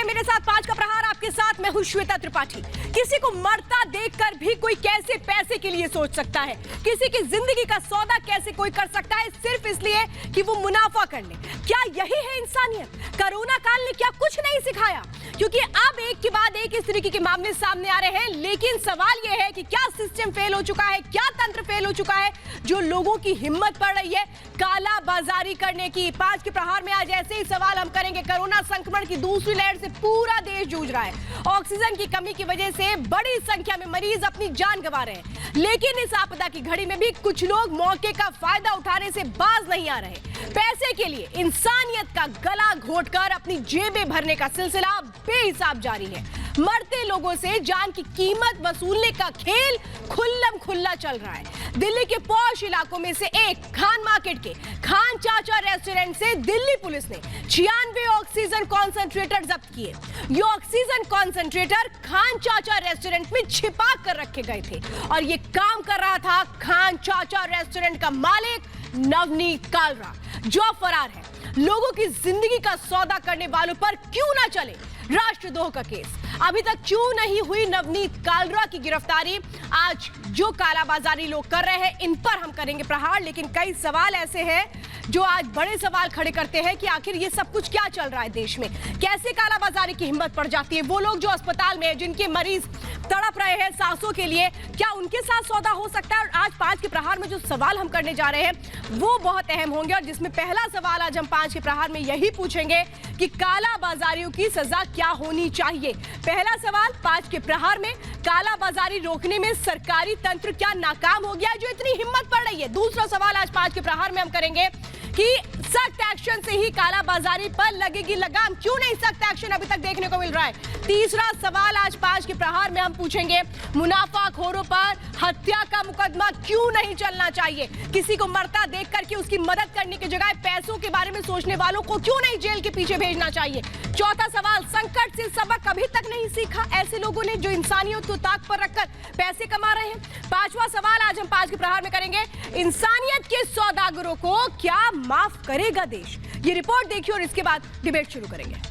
हैं मेरे साथ 5 का प्रहार। आपके साथ मैं हूं श्वेता त्रिपाठी। किसी को मरता देखकर भी कोई कैसे पैसे के लिए सोच सकता है, किसी की जिंदगी का सौदा कैसे कोई कर सकता है सिर्फ इसलिए कि वो मुनाफा कर ले। क्या यही है इंसानियत? कोरोना काल ने क्या कुछ नहीं सिखाया? क्योंकि अब एक के बाद एक इस तरीके के मामले सामने आ रहे हैं, लेकिन सवाल यह है कि क्या सिस्टम फेल हो चुका है, क्या तंत्र फेल हो चुका है जो लोगों की हिम्मत पड़ रही है काला बाजारी करने की। 5 के प्रहार में आज ऐसे ही सवाल हम करेंगे। कोरोना संक्रमण की दूसरी लहर से पूरा देश जूझ रहा है। ऑक्सीजन की कमी की वजह से बड़ी संख्या में मरीज अपनी जान गंवा रहे हैं, लेकिन इस आपदा की घड़ी में भी कुछ लोग मौके का फायदा उठाने से बाज नहीं आ रहे। पैसे के लिए इंसानियत का गला घोटकर अपनी जेबें भरने का सिलसिला बेहिसाब जारी है। मरते लोगों से जान की कीमत वसूलने का खेल खुल्लम खुल्ला चल रहा है। दिल्ली के पॉश इलाकों में से एक खान मार्केट के खान चाचा रेस्टोरेंट से दिल्ली पुलिस ने 96 ऑक्सीजन कॉन्सेंट्रेटर जब्त किए। ये ऑक्सीजन कॉन्सेंट्रेटर खान चाचा रेस्टोरेंट में छिपा कर रखे गए थे और ये काम कर रहा था खान चाचा रेस्टोरेंट का मालिक नवनीत कालरा, जो फरार है। लोगों की जिंदगी का सौदा करने वालों पर क्यों ना चले राष्ट्रद्रोह का केस? अभी तक क्यों नहीं हुई नवनीत कालरा की गिरफ्तारी? आज जो कालाबाजारी लोग कर रहे हैं इन पर हम करेंगे प्रहार, लेकिन कई सवाल ऐसे हैं जो आज बड़े सवाल खड़े करते हैं कि आखिर ये सब कुछ क्या चल रहा है देश में, कैसे कालाबाजारी की हिम्मत पड़ जाती है। वो लोग जो अस्पताल में हैं, जिनके मरीज तड़प रहे हैं सांसों के लिए, क्या उनके साथ सौदा हो सकता है? और आज 5 के प्रहार में जो सवाल हम करने जा रहे हैं वो बहुत अहम होंगे, और जिसमें पहला सवाल आज हम 5 के प्रहार में यही पूछेंगे कि कालाबाजारियों की सजा क्या होनी चाहिए। पहला सवाल 5 के प्रहार में, कालाबाजारी रोकने में सरकारी तंत्र क्या नाकाम हो गया जो इतनी हिम्मत पड़ रही है? दूसरा सवाल आज 5 के प्रहार में हम करेंगे कि सख्त एक्शन से ही कालाबाजारी पर लगेगी लगाम। क्यों नहीं सख्त एक्शन अभी तक देखने को मिल रहा है? तीसरा सवाल आज 5 के प्रहार में हम पूछेंगे, मुनाफाखोरों पर हत्या का मुकदमा क्यों नहीं चलना चाहिए? किसी को मरता देखकर के उसकी मदद करने की जगह पैसों के बारे में सोचने वालों को क्यों नहीं जेल के पीछे भेजना चाहिए? चौथा सवाल, संकट से सबक अभी तक नहीं सीखा ऐसे लोगों ने जो इंसानियत को ताक पर रखकर पैसे कमा रहे हैं? पांचवा सवाल आज हम 5 के प्रहार में करेंगे, इंसानियत के सौदागरों को क्या माफ करेगा देश? ये रिपोर्ट देखिए और इसके बाद डिबेट शुरू करेंगे।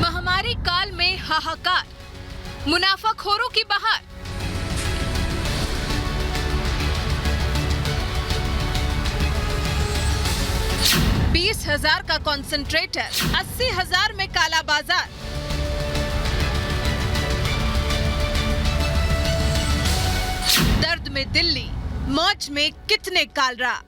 महामारी काल में हाहाकार, मुनाफाखोरों की बहार। $20,000 का कॉन्सेंट्रेटर, 80,000 में काला बाजार। दर्द में दिल्ली, मौज में कितने कालरा।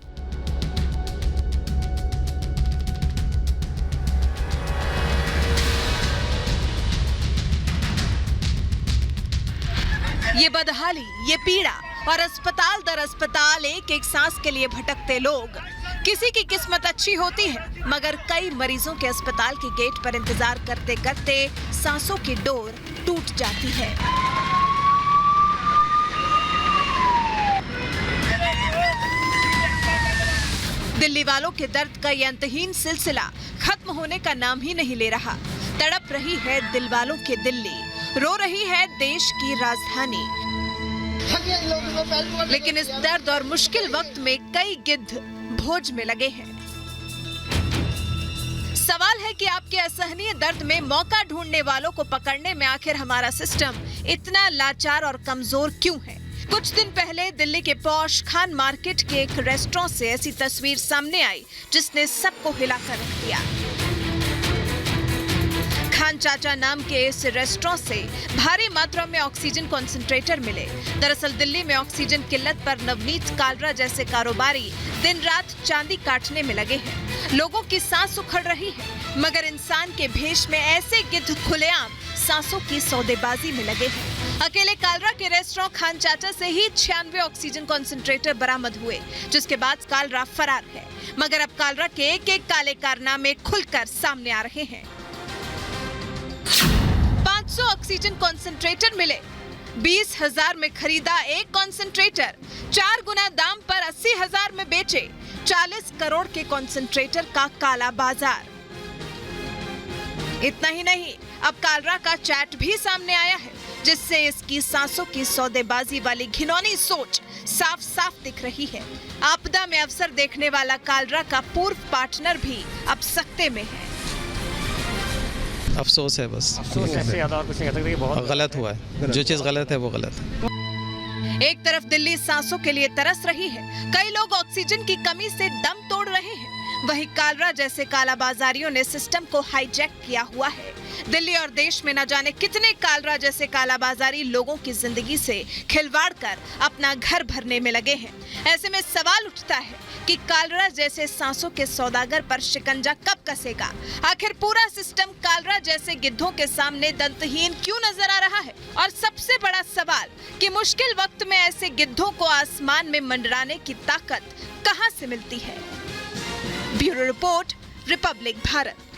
ये बदहाली, ये पीड़ा और अस्पताल दर अस्पताल एक एक सांस के लिए भटकते लोग। किसी की किस्मत अच्छी होती है, मगर कई मरीजों के अस्पताल के गेट पर इंतजार करते करते सांसों की डोर टूट जाती है। दिल्ली वालों के दर्द का ये अंतहीन सिलसिला खत्म होने का नाम ही नहीं ले रहा। तड़प रही है दिल वालों की दिल्ली, रो रही है देश की राजधानी। लेकिन इस दर्द और मुश्किल वक्त में कई गिद्ध भोज में लगे हैं। सवाल है कि आपके असहनीय दर्द में मौका ढूंढने वालों को पकड़ने में आखिर हमारा सिस्टम इतना लाचार और कमजोर क्यों है? कुछ दिन पहले दिल्ली के पॉश खान मार्केट के एक रेस्टोरेंट से ऐसी तस्वीर सामने आई जिसने सबको हिलाकर रख दिया। खान चाचा नाम के इस रेस्टोरेंट से भारी मात्रा में ऑक्सीजन कॉन्सेंट्रेटर मिले। दरअसल दिल्ली में ऑक्सीजन किल्लत पर नवनीत कालरा जैसे कारोबारी दिन रात चांदी काटने में लगे हैं। लोगों की सांस उखड़ रही है, मगर इंसान के भेष में ऐसे गिद्ध खुलेआम सांसों की सौदेबाजी में लगे हैं। अकेले कालरा के रेस्टोरेंट खान चाचा से ही 96 ऑक्सीजन कॉन्सेंट्रेटर बरामद हुए, जिसके बाद कालरा फरार है। मगर अब कालरा के एक एक काले कारनामे खुलकर सामने आ रहे हैं। 500 ऑक्सीजन कॉन्सेंट्रेटर मिले, 20,000 में खरीदा एक कॉन्सेंट्रेटर, 4 गुना दाम पर 80,000 में बेचे। 40 करोड़ के कॉन्सेंट्रेटर का काला बाजार। इतना ही नहीं, अब कालरा का चैट भी सामने आया है, जिससे इसकी सांसों की सौदेबाजी वाली घिनौनी सोच साफ साफ दिख रही है। आपदा में अवसर देखने वाला कालरा का पूर्व पार्टनर भी अब सकते में है। अफसोस है, बस अफसोस ऐसे ज़्यादा और कुछ नहीं कह सकते कि बहुत गलत हुआ है। जो चीज़ गलत है वो गलत है। एक तरफ दिल्ली सांसों के लिए तरस रही है, कई लोग ऑक्सीजन की कमी से दम तोड़ रहे हैं, वहीं कालरा जैसे कालाबाजारियों ने सिस्टम को हाईजैक किया हुआ है। दिल्ली और देश में न जाने कितने कालरा जैसे कालाबाजारी लोगों की जिंदगी से खिलवाड़ कर अपना घर भरने में लगे हैं। ऐसे में सवाल उठता है कि कालरा जैसे सांसों के सौदागर पर शिकंजा कब कसेगा? आखिर पूरा सिस्टम कालरा जैसे गिद्धों के सामने दंतहीन क्यों नजर आ रहा है? और सबसे बड़ा सवाल कि मुश्किल वक्त में ऐसे गिद्धों को आसमान में मंडराने की ताकत कहां से मिलती है? Bureau report, Republic Bharat.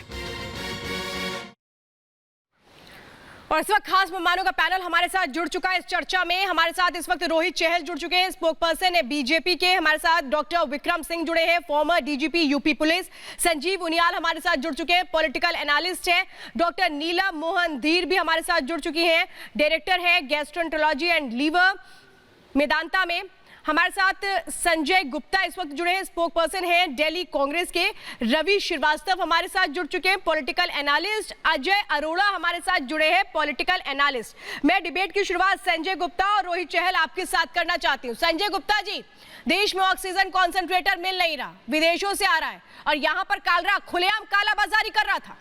और इस वक्त खास मेहमानों का पैनल हमारे साथ जुड़ चुका है इस चर्चा में। हमारे साथ इस वक्त रोहित चहल जुड़ चुके हैं, स्पोक पर्सन है बीजेपी के। हमारे साथ डॉक्टर विक्रम सिंह जुड़े हैं, farmer DGP UP police. Sanjeev Uniyal हमारे साथ जुड़ चुके हैं, पॉलिटिकल एनालिस्ट है। डॉक्टर नीलम मोहन धीर भी हमारे साथ जुड़ चुकी हैं, डायरेक्टर है गैस्ट्रोएंटरोलॉजी एंड लीवर मेदांता में। हमारे साथ संजय गुप्ता इस वक्त जुड़े हैं, स्पोक पर्सन है दिल्ली कांग्रेस के। रवि श्रीवास्तव हमारे साथ जुड़ चुके हैं, पॉलिटिकल एनालिस्ट। अजय अरोड़ा हमारे साथ जुड़े हैं, पॉलिटिकल एनालिस्ट। मैं डिबेट की शुरुआत संजय गुप्ता और रोहित चहल आपके साथ करना चाहती हूं। संजय गुप्ता जी, देश में ऑक्सीजन कॉन्सेंट्रेटर मिल नहीं रहा, विदेशों से आ रहा है, और यहां पर कालरा खुलेआम कालाबाजारी कर रहा था।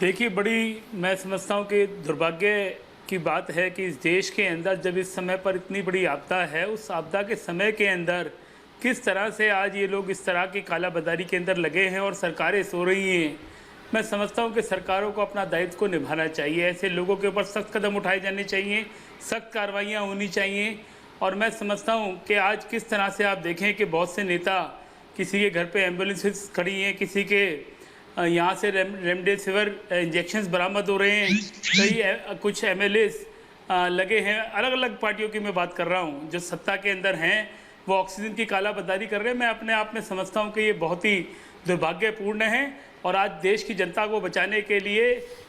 देखिए, बड़ी मैं समझता हूं कि दुर्भाग्य की बात है कि इस देश के अंदर जब इस समय पर इतनी बड़ी आपदा है, उस आपदा के समय के अंदर किस तरह से आज ये लोग इस तरह की कालाबाजारी के अंदर लगे हैं और सरकारें सो रही हैं। मैं समझता हूं कि सरकारों को अपना दायित्व को निभाना चाहिए, ऐसे लोगों के ऊपर सख्त कदम उठाए जाने चाहिए, सख्त कार्रवाइयाँ होनी चाहिए। और मैं समझता हूँ कि आज किस तरह से आप देखें कि बहुत से नेता, किसी के घर पर एम्बुलेंसेस खड़ी हैं, किसी के यहाँ से रेमडेसिविर इंजेक्शंस बरामद हो रहे हैं, कई कुछ एमएलएस लगे हैं। अलग अलग पार्टियों की मैं बात कर रहा हूँ, जो सत्ता के अंदर हैं वो ऑक्सीजन की कालाबाजारी कर रहे हैं। मैं अपने आप में समझता हूँ कि ये बहुत ही दुर्भाग्यपूर्ण है। और आज देश की जनता को बचाने के लिए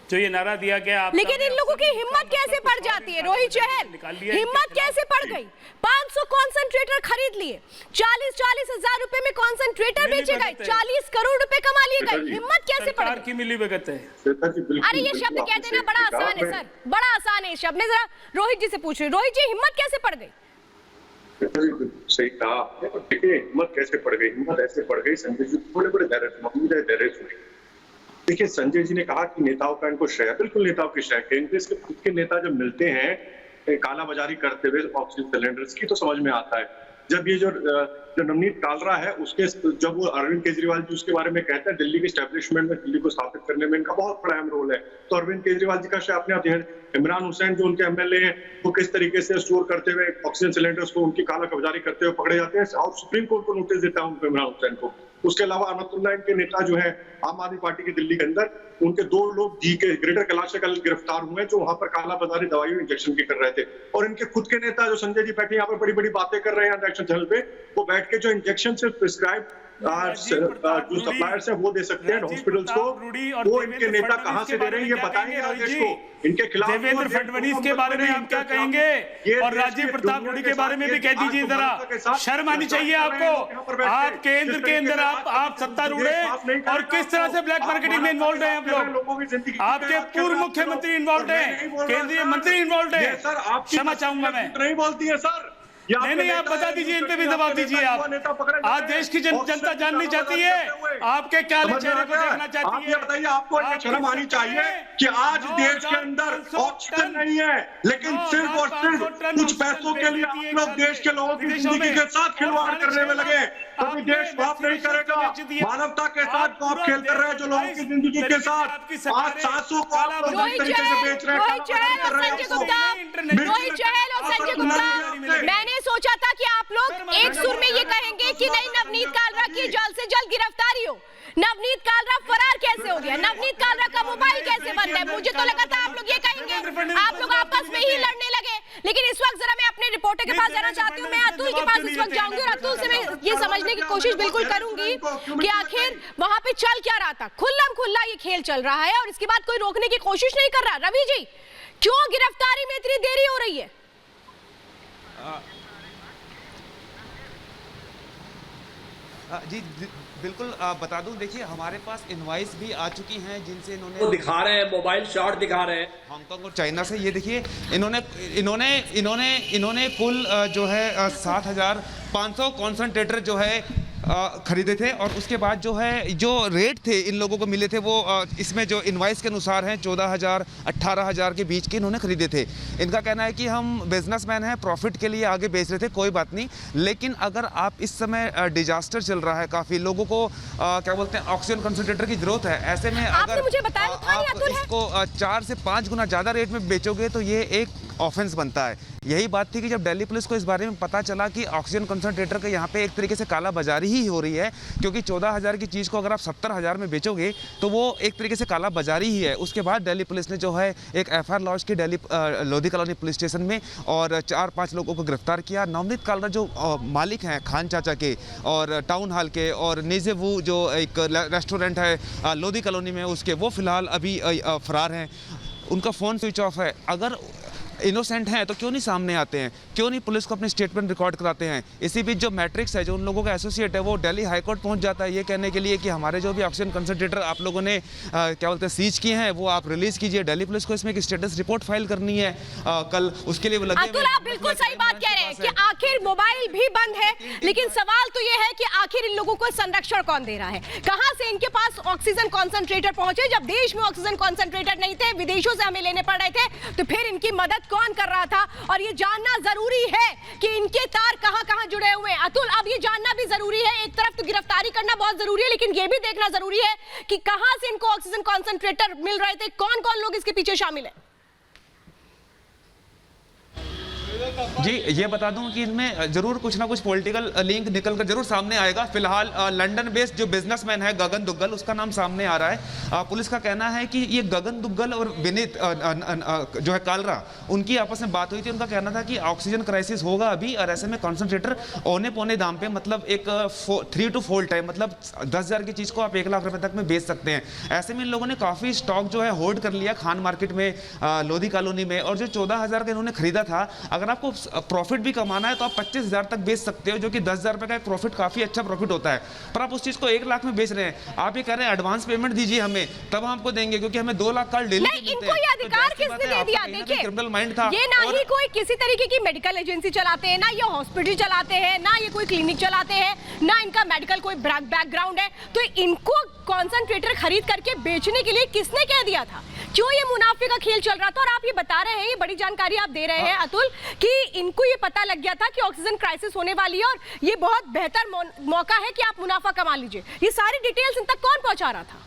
जो ये नारा दिया गया, लेकिन इन लोगों की हिम्मत कैसे पड़ जाती है? रोहित चहल, हिम्मत कैसे पड़ गई? 500 कॉन्सेंट्रेटर खरीद लिए, 40-40 हजार रुपए में कॉन्सेंट्रेटर बेचे गए, 40 करोड़ रुपए कमा लिए गए। हिम्मत कैसे पड़ गई? की मिलीभगत है। अरे ये शब्द कह देना बड़ा आसान है सर, बड़ा आसान है शब्द। जरा रोहित जी से पूछ रही, रोहित जी हिम्मत कैसे पड़ गई? सही कहा आपने। देखिए, हिम्मत कैसे पड़ गई? हिम्मत ऐसे पड़ गई, संजय जी बड़े बड़े धैर्य हुए। देखिए, संजय जी ने कहा कि नेताओं का इनको श्रेय, बिल्कुल नेताओं की श्रेय है। इनके खुद के नेता जब मिलते हैं कालाबाजारी करते हुए ऑक्सीजन सिलेंडर्स की, तो समझ में आता है। जब ये जो नवनीत कालरा है, उसके जब वो अरविंद केजरीवाल जी उसके बारे में कहते हैं, दिल्ली के एस्टेब्लिशमेंट में, दिल्ली को स्थापित करने में इनका बहुत बड़ा अहम रोल है, तो अरविंद केजरीवाल जी का श्रेय अपने आप है। इमरान हुसैन जो उनके एमएलए हैं, वो किस तरीके से स्टोर करते हुए ऑक्सीजन सिलेंडर्स को उनकी कालाबाजारी करते हुए पकड़े जाते हैं, और सुप्रीम कोर्ट को नोटिस देता है उनको, इमरान हुसैन को। उसके अलावा अहमदुल्ला इनके नेता जो है आम आदमी पार्टी की दिल्ली के अंदर, उनके 2 लोग जी के ग्रेटर कैलाश से कल गिरफ्तार हुए, जो वहां पर कालाबाजारी दवाइयों इंजेक्शन की कर रहे थे। और इनके खुद के नेता जो संजय जी बैठे यहाँ पर बड़ी बड़ी बातें कर रहे हैं इलेक्शन चैनल पे, वो बैठ के जो इंजेक्शन से प्रिस्क्राइब जो सप्लायर्स है वो दे सकते हैं हॉस्पिटल्स को, वो इनके नेता कहां से दे रहे हैं ये बताएंगे आज देश को। इनके खिलाफ देवेंद्र फडणवीस के बारे में आप क्या कहेंगे? और राजीव प्रताप रूडी के बारे में भी कह दीजिए जरा। शर्म आनी चाहिए आपको। आप केंद्र के अंदर आप सत्तारूढ़ हैं और किस तरह से ब्लैक मार्केटिंग में इन्वॉल्व हैं आप लोग। आपके पूर्व मुख्यमंत्री इन्वॉल्व हैं, केंद्रीय मंत्री इन्वॉल्व हैं। क्षमा चाहूंगा मैं। नहीं बोलती है सर। नहीं, आप बता दीजिए, इन पे भी जवाब दीजिए। आप आज देश की जनता जाननी चाहती है आपके क्या चेहरे को देखना चाहती है। आप ये बताइए, आपको शर्म आनी चाहिए कि आज देश के अंदर ऑक्सीजन नहीं है, लेकिन सिर्फ और सिर्फ कुछ पैसों के लिए आप लोग देश के लोगों की जिंदगी के साथ खिलवाड़ करने में लगे। कभी देश माफ नहीं करेगा। मानवता के साथ तो आप खेल कर रहे हैं, जो लोगों की जिंदगी के साथ आज 700 को आप लोग इस तरीके से बेच रहे हैं। मैंने सोचा था कि आप लोग एक सुर में ये कहेंगे कि नहीं, नवनीत कालरा की जल्द से जल्द गिरफ्तारी हो, नवनीत कालरा फरार कैसे हो गया? नवनीत कालरा का मोबाइल कैसे बंद है? मुझे तो लगा था आप लोग ये कहेंगे, आप लोग आपस में ही लड़ने लगे। लेकिन इस वक्त जरा मैं अपने रिपोर्टर के पास जाना चाहती हूँ। मैं अतुल के पास इस वक्त जाऊंगी और अतुल से मैं ये समझने की कोशिश बिल्कुल करूंगी कि आखिर वहां पे चल क्या रहा था। खुल्लम खुल्ला ये खेल चल रहा है और इसके बाद कोई रोकने की कोशिश नहीं कर रहा। रवि जी, क्यों गिरफ्तारी में इतनी देरी हो रही है? जी बिल्कुल बता दूं, देखिए हमारे पास इनवाइस भी आ चुकी हैं जिनसे इन्होंने वो दिखा रहे हैं, मोबाइल शॉट दिखा रहे हैं हांगकांग और चाइना से। ये देखिए इन्होंने कुल जो है 7,500 कॉन्सेंट्रेटर जो है खरीदे थे और उसके बाद जो है जो रेट थे इन लोगों को मिले थे वो इसमें जो इनवाइस के अनुसार हैं 14,000 18,000 के बीच के इन्होंने खरीदे थे। इनका कहना है कि हम बिजनेसमैन हैं, प्रॉफिट के लिए आगे बेच रहे थे, कोई बात नहीं। लेकिन अगर आप इस समय डिजास्टर चल रहा है, काफ़ी लोगों को क्या बोलते हैं ऑक्सीजन कंसंट्रेटर की जरूरत है, ऐसे में अगर मुझे बताया आप इसको 4 से 5 गुना ज़्यादा रेट में बेचोगे तो ये एक ऑफेंस बनता है। यही बात थी कि जब दिल्ली पुलिस को इस बारे में पता चला कि ऑक्सीजन कंसंट्रेटर के यहाँ पे एक तरीके से काला बाजारी ही हो रही है, क्योंकि 14,000 की चीज़ को अगर आप 70,000 में बेचोगे तो वो एक तरीके से काला बाजारी ही है। उसके बाद दिल्ली पुलिस ने जो है एक FIR लॉन्च की Delhi Lodhi colony police station में और 4-5 लोगों को गिरफ्तार किया। नवनीत कालरा जो मालिक हैं खान चाचा के और टाउन हॉल के और नेजेवू जो एक रेस्टोरेंट है लोधी कॉलोनी में उसके, वो फिलहाल अभी फरार हैं। उनका फ़ोन स्विच ऑफ है। अगर इनोसेंट हैं तो क्यों नहीं सामने आते हैं, क्यों नहीं पुलिस को अपनी स्टेटमेंट रिकॉर्ड कराते हैं? इसी बीच जो मैट्रिक्स है, जो उन लोगों का एसोसिएट है, वो दिल्ली हाई कोर्ट पहुंच जाता है ये कहने के लिए कि हमारे जो भी ऑक्सीजन कंसंट्रेटर आप लोगों ने क्या बोलते हैं सीज किए हैं वो आप रिलीज कीजिए। दिल्ली पुलिस को इसमें एक स्टेटस रिपोर्ट फाइल करनी है कल, उसके लिए अतुल आप बिल्कुल सही बात कह रहे हैं कि आखिर मोबाइल भी बंद है, लेकिन सवाल तो ये है कि आखिर इन लोगों को संरक्षण कौन दे रहा है? कहां से इनके पास ऑक्सीजन कॉन्सेंट्रेटर पहुंचे? जब देश में ऑक्सीजन कॉन्सेंट्रेटर नहीं थे, विदेशों से हमें लेने पड़ रहे थे, तो फिर इनकी मदद कौन कर रहा था? और ये जानना जरूरी है कि इनके तार कहां-कहां जुड़े हुए हैं। अतुल, अब ये जानना भी जरूरी है। एक तरफ तो गिरफ्तारी करना बहुत जरूरी है, लेकिन ये भी देखना जरूरी है कि कहां से इनको ऑक्सीजन कॉन्सेंट्रेटर मिल रहे थे, कौन-कौन लोग इसके पीछे शामिल हैं। जी ये बता दूं कि इनमें जरूर कुछ ना कुछ पॉलिटिकल लिंक निकल कर जरूर सामने आएगा। फिलहाल लंदन बेस्ड जो बिजनेसमैन है गगन दुग्गल, उसका नाम सामने आ रहा है। पुलिस का कहना है कि ये गगन दुग्गल और विनीत जो है कालरा, उनकी आपस में बात हुई थी। उनका कहना था कि ऑक्सीजन क्राइसिस होगा अभी और ऐसे में कॉन्सेंट्रेटर औने पौने दाम पे, मतलब एक 3 to 4 टाइम, मतलब 10,000 की चीज़ को आप 1 लाख रुपए तक में बेच सकते हैं। ऐसे में इन लोगों ने काफ़ी स्टॉक जो है होल्ड कर लिया खान मार्केट में, लोधी कॉलोनी में। और जो 14,000 का इन्होंने खरीदा था, अगर आपको प्रॉफिट भी कमाना है तो आप 25,000 तक बेच सकते हो, जो कि 10,000 रुपए का एक प्रॉफिट काफी अच्छा प्रॉफिट होता है। पर आप उस चीज को 1 लाख में बेच रहे हैं। आप ये कह रहे हैं एडवांस पेमेंट दीजिए हमें, तब हम आपको देंगे, क्योंकि हमें 2 लाख का डेली नहीं, इनको ये अधिकार किसने दे दिया? देखिए, क्रिमिनल माइंड था। ये ना ही कोई किसी तरीके की मेडिकल एजेंसी चलाते हैं, ना ये हॉस्पिटल चलाते हैं, ना ये कोई क्लिनिक चलाते हैं, ना इनका मेडिकल कोई बैकग्राउंड है। तो इनको कॉन्सेंट्रेटर खरीद करके बेचने के लिए किसने कह दिया था? क्यों ये मुनाफे का खेल चल रहा था? और आप ये बता रहे हैं, ये बड़ी जानकारी आप दे रहे हैं अतुल, कि इनको ये पता लग गया था कि ऑक्सीजन क्राइसिस होने वाली है और ये बहुत बेहतर मौका है कि आप मुनाफा कमा लीजिए। ये सारी डिटेल्स इन तक कौन पहुंचा रहा था?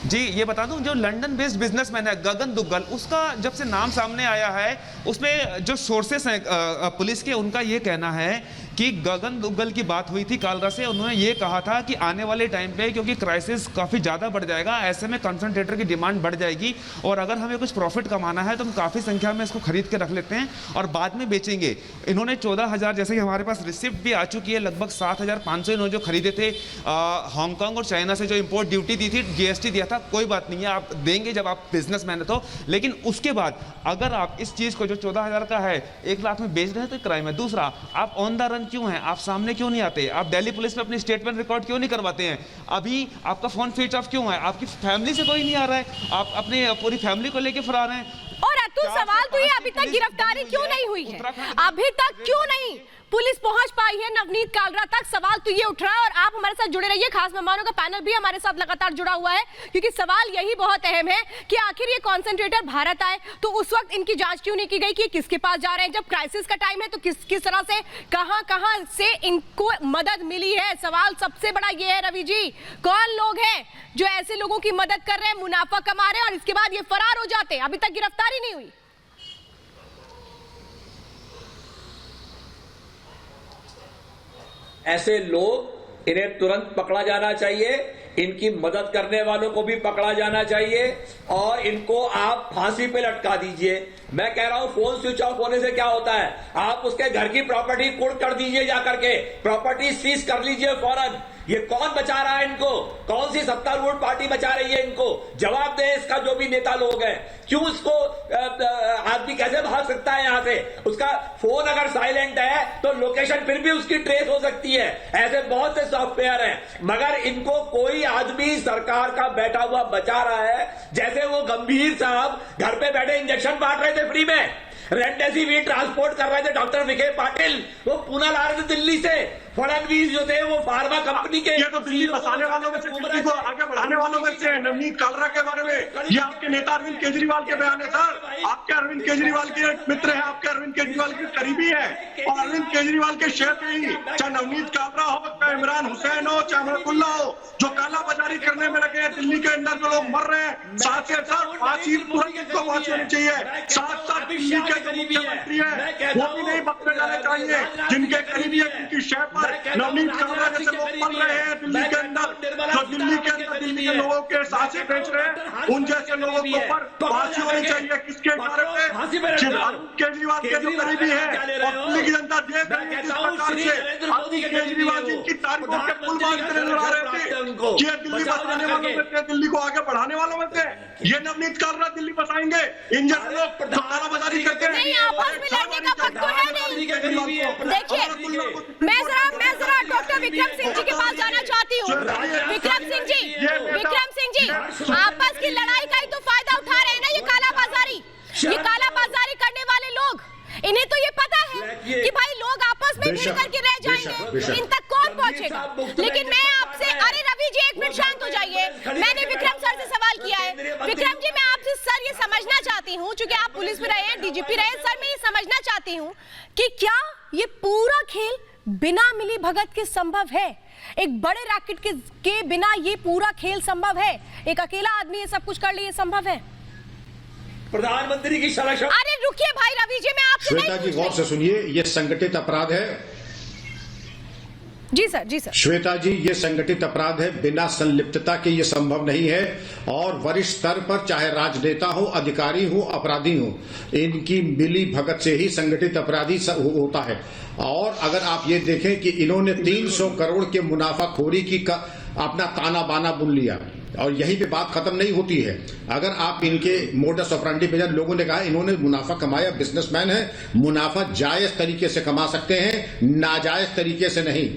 जी ये बता दूं, जो लंदन बेस्ड बिजनेसमैन है गगन दुग्गल, उसका जब से नाम सामने आया है, उसमें जो सोर्सेस हैं पुलिस के, उनका ये कहना है कि गगन दुग्गल की बात हुई थी कालरा से। उन्होंने ये कहा था कि आने वाले टाइम पे क्योंकि क्राइसिस काफ़ी ज़्यादा बढ़ जाएगा, ऐसे में कंसंट्रेटर की डिमांड बढ़ जाएगी और अगर हमें कुछ प्रॉफिट कमाना है तो हम काफ़ी संख्या में इसको खरीद के रख लेते हैं और बाद में बेचेंगे। इन्होंने 14,000, जैसे कि हमारे पास रिसिप्ट भी आ चुकी है, लगभग 7,500 इन्होंने जो खरीदे थे हांगकांग और चाइना से, जो इम्पोर्ट ड्यूटी दी थी, GST दिया था। कोई बात नहीं है, आप देंगे जब आप बिजनेसमैन है तो। लेकिन उसके बाद अगर आप इस चीज़ को जो 14,000 का है 1 लाख में बेच रहे हैं तो क्राइम है। दूसरा, आप ऑन द रन क्यों हैं? आप सामने क्यों नहीं आते? आप दिल्ली पुलिस में अपनी स्टेटमेंट रिकॉर्ड क्यों नहीं करवाते हैं? अभी आपका फोन स्विच ऑफ क्यों है? आपकी फैमिली से कोई नहीं आ रहा है, आप अपने पूरी फैमिली को लेके फरार हैं। और अतुल, सवाल तो ये अभी तक गिरफ्तारी क्यों नहीं हुई है? अभी तक क्यों नहीं पुलिस पहुंच पाई है नवनीत कालरा तक? सवाल तो ये उठ रहा है और आप हमारे साथ जुड़े रहिए। खास मेहमानों का पैनल भी हमारे साथ लगातार जुड़ा हुआ है, क्योंकि सवाल यही बहुत अहम है कि आखिर ये कॉन्सेंट्रेटर भारत आए तो उस वक्त इनकी जांच क्यों नहीं की गई कि किसके पास जा रहे हैं? जब क्राइसिस का टाइम है तो किस तरह से, कहां से इनको मदद मिली है? सवाल सबसे बड़ा ये है रवि जी, कौन लोग हैं जो ऐसे लोगों की मदद कर रहे हैं, मुनाफा कमा रहे हैं और इसके बाद ये फरार हो जाते हैं? अभी तक गिरफ्तारी नहीं हुई। ऐसे लोग इन्हें तुरंत पकड़ा जाना चाहिए, इनकी मदद करने वालों को भी पकड़ा जाना चाहिए और इनको आप फांसी पे लटका दीजिए। मैं कह रहा हूं फोन स्विच ऑफ होने से क्या होता है, आप उसके घर की प्रॉपर्टी कुर्क कर दीजिए, जाकर के प्रॉपर्टी सीज कर लीजिए फौरन। ये कौन बचा रहा है इनको, कौन सी सत्तारूढ़ पार्टी बचा रही है इनको, जवाब दे इसका जो भी नेता लोग हैं। क्यों इसको आदमी कैसे भाग सकता है यहां से, उसका फोन अगर साइलेंट है तो लोकेशन फिर भी उसकी ट्रेस हो सकती है। ऐसे बहुत से सॉफ्टवेयर हैं, मगर इनको कोई आदमी सरकार का बैठा हुआ बचा रहा है। जैसे वो गंभीर साहब घर पे बैठे इंजेक्शन बांट रहे थे फ्री में, रेमडेसिविर ट्रांसपोर्ट कर रहे थे डॉक्टर विखे पाटिल, वो पूना ला रहे थे दिल्ली से। फडणवीस जो थे वो फार्मा कंपनी के, ये तो दिल्ली बसाने वालों में से, दिल्ली को आगे बढ़ाने वालों में से नवनीत कालरा के बारे में ये आपके नेता अरविंद केजरीवाल के बयान है सर। आपके अरविंद केजरीवाल के मित्र है, आपके अरविंद केजरीवाल के करीबी है और अरविंद केजरीवाल के क्षेत्र ही, चाहे नवनीत कालरा हो, चाहे इमरान हुसैन हो, चाहे अमरतुल्ला हो, जो काला बाजारी करने में लगे हैं। दिल्ली के अंदर जो लोग मर रहे हैं, साथ के साथ फांसी तुरंत को फांसी होनी चाहिए। साथ साथ दिल्ली के जो मुख्यमंत्री है वो भी नहीं बख्शे जाने चाहिए, जिनके करीबी है, जिनकी शह पर नवनीत कालरा जैसे लोग मर रहे हैं दिल्ली के अंदर, जो दिल्ली के अंदर दिल्ली के लोगों के सांसें बेच रहे हैं, उन जैसे लोगों के ऊपर फांसी होनी चाहिए। किसके कारण से, केजरीवाल के जो करीबी है और दिल्ली की जनता देख रही है किस प्रकार से अरविंद केजरीवाल जिनकी तारीखों के पुल बांधकर नजर आ रहे थे कि ये दिल्ली बसाने वालों में थे, दिल्ली को आगे बढ़ाने वालों में थे। ये नवनीत कालरा दिल्ली बसाएंगे, इन जैसे लोग जो कालाबाजारी करते हैं। नहीं, आपस में लड़ने का वक्त तो है नहीं। देखिए, मैं जरा डॉक्टर विक्रम सिंह जी के पास जाना चाहती हूँ। विक्रम सिंह जी, आपस की लड़ाई का ही तो फायदा उठा रहे हैं ना ये कालाबाजारी करने वाले लोग। इन्हें तो ये पता है कि भाई लोग आपस में भिड़ करके रह जाएंगे, इन तक कौन पहुंचेगा। लेकिन मैं आपसे, अरे रवि जी एक मिनट शांत हो जाइए, मैंने विक्रम सर से सवाल किया है। विक्रम जी, मैं आपसे सर ये समझना चाहती हूँ, चूंकि आप पुलिस में रहे हैं, डीजीपी रहे, सर मैं ये समझना चाहती हूँ कि क्या ये पूरा खेल बिना मिली भगत के संभव है? एक बड़े रैकेट के बिना ये पूरा खेल संभव है? एक अकेला आदमी ये सब कुछ कर ले, ये संभव है? प्रधानमंत्री की सलाह। अरे रुकिए भाई रवि जी, मैं आपसे श्वेता जी गौर से सुनिए, ये संगठित अपराध है। जी सर, जी सर। श्वेता जी, ये संगठित अपराध है, बिना संलिप्तता के ये संभव नहीं है। और वरिष्ठ स्तर पर चाहे राजनेता हो, अधिकारी हो, अपराधी हो, इनकी मिली भगत से ही संगठित अपराधी होता है। और अगर आप ये देखें कि इन्होंने 300 करोड़ के मुनाफाखोरी की अपना ताना बाना बुन लिया और यहीं पे बात खत्म नहीं होती है। अगर आप इनके मोडस ऑपरेंडी पे जाए, लोगों ने कहा इन्होंने मुनाफा कमाया, बिजनेसमैन है, मुनाफा जायज तरीके से कमा सकते हैं, नाजायज तरीके से नहीं।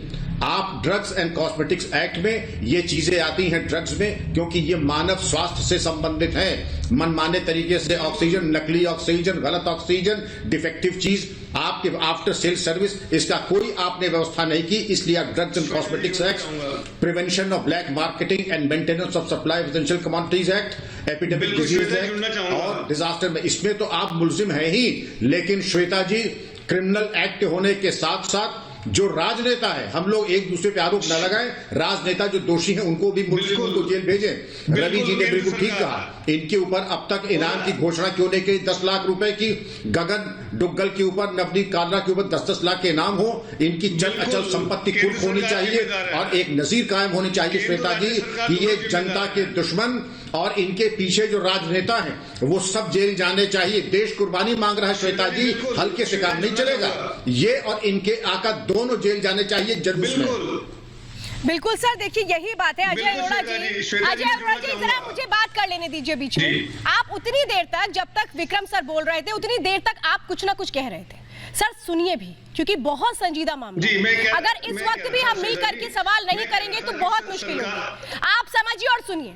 आप ड्रग्स एंड कॉस्मेटिक्स एक्ट में ये चीजें आती हैं ड्रग्स में, क्योंकि ये मानव स्वास्थ्य से संबंधित है। मनमाने तरीके से ऑक्सीजन, नकली ऑक्सीजन, गलत ऑक्सीजन, डिफेक्टिव चीज आपके आफ्टर सेल सर्विस, इसका कोई आपने व्यवस्था नहीं की। इसलिए आप drugs and cosmetics act, prevention of black marketing and maintenance of supply of essential commodities act, epidemic disease act और डिजास्टर में, इसमें तो आप मुलजिम है ही। लेकिन श्वेता जी, क्रिमिनल एक्ट होने के साथ साथ जो राजनेता है, हम लोग एक दूसरे पे आरोप न लगाएं, राजनेता जो दोषी हैं उनको भी मुल्जिम को जेल भेजें। रवि जी ने बिल्कुल ठीक कहा, इनके ऊपर अब तक इनाम की घोषणा क्यों नहीं की? 10 लाख रुपए की गगन डुग्गल के ऊपर, नवनीत कालरा के ऊपर 10-10 लाख के इनाम हो। इनकी चल अचल संपत्ति कुर्क होनी चाहिए और एक नजीर कायम होनी चाहिए श्वेता जी कि ये जनता के दुश्मन और इनके पीछे जो राजनेता हैं वो सब जेल जाने चाहिए। देश कुर्बानी मांग रहा है श्वेता जी, हल्के से काम नहीं चलेगा। ये और इनके आका दोनों जेल जाने चाहिए जरूर में। बिल्कुल सर, देखिए यही बात है। अजय अरोड़ा जी, जरा मुझे बात कर लेने दीजिए बीच में। आप उतनी देर तक, जब तक विक्रम सर बोल रहे थे, उतनी देर तक आप कुछ ना कुछ कह रहे थे। सर सुनिए भी, क्योंकि बहुत संजीदा मामला है। अगर इस वक्त भी हम मिल करके सवाल नहीं करेंगे तो बहुत मुश्किल होगी। आप समझिए और सुनिए,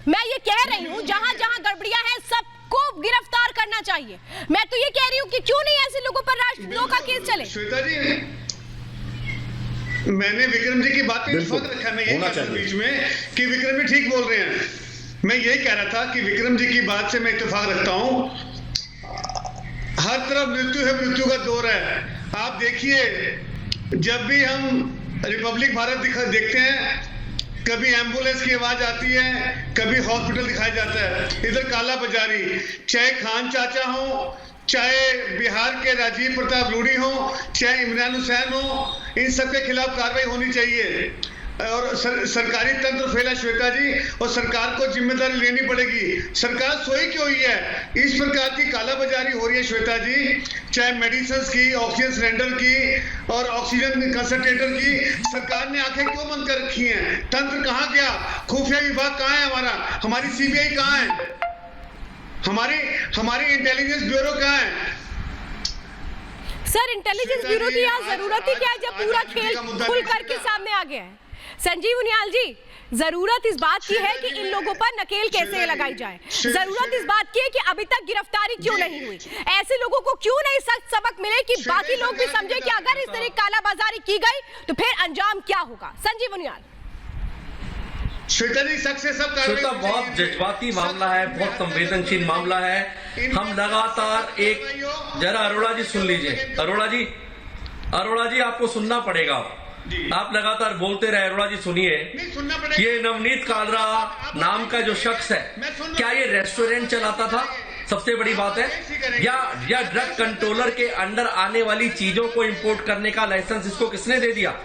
मैं ये कह रही हूँ जहां जहां गड़बड़ियां हैं सबको गिरफ्तार करना चाहिए। मैं तो ये कह रही हूँ कि क्यों नहीं ऐसे लोगों पर राष्ट्रद्रोह का केस चले। श्वेता जी, मैंने विक्रम जी की बात पे विश्वास रखा, मैं यही कहा बीच में कि विक्रम जी ठीक बोल रहे हैं। मैं यही कह रहा था कि विक्रम जी की बात से मैं इत्तेफाक रखता हूं। हर तरफ मृत्यु है, मृत्यु का दौर है। आप देखिए, जब भी हम रिपब्लिक भारत देखते हैं, कभी एम्बुलेंस की आवाज आती है, कभी हॉस्पिटल दिखाया जाता है। इधर काला बाजारी, चाहे खान चाचा हो, चाहे बिहार के राजीव प्रताप रूडी हो, चाहे इमरान हुसैन हो, इन सब के खिलाफ कार्रवाई होनी चाहिए। और सरकारी तंत्र फैला श्वेता जी, और सरकार को जिम्मेदारी लेनी पड़ेगी। सरकार सोई क्यों हुई है? इस प्रकार की कालाबाजारी हो रही है श्वेता जी, चाहे मेडिसिन की, ऑक्सीजन सिलेंडर की और ऑक्सीजन कंसंट्रेटर की। सरकार ने आंखें क्यों बंद कर रखी हैं? तंत्र कहाँ गया? खुफिया विभाग कहाँ है हमारा? हमारी सीबीआई कहाँ है? हमारी इंटेलिजेंस ब्यूरो कहाँ है? सर, इंटेलिजेंस ब्यूरो की यहाँ जरूरत ही क्या है जब पूरा खेल खुल करके सामने आ गया है? संजीव उनियाल जी, जरूरत इस बात की है कि इन लोगों पर नकेल कैसे लगाई जाए। जरूरत इस बात की है कि अभी तक गिरफ्तारी क्यों नहीं हुई, ऐसे लोगों को क्यों नहीं सख्त सबक मिले कि बाकी लोग भी समझे कि अगर इस तरह कालाबाजारी की गई तो फिर अंजाम क्या होगा। संजीव उनियाल। श्वेता जी, श्वेता, बहुत जज्बाती मामला है, बहुत संवेदनशील मामला है। हम लगातार जरा अरोड़ा जी सुन लीजिए। अरोड़ा जी आपको सुनना पड़ेगा। आप लगातार बोलते रहे। अरोड़ा जी सुनिए, ये नवनीत कालरा नाम का जो शख्स है, क्या ये रेस्टोरेंट चलाता था? सबसे बड़ी बात है, या ड्रग कंट्रोलर के अंडर आने वाली चीजों को इंपोर्ट करने का लाइसेंस इसको किसने दे दिया?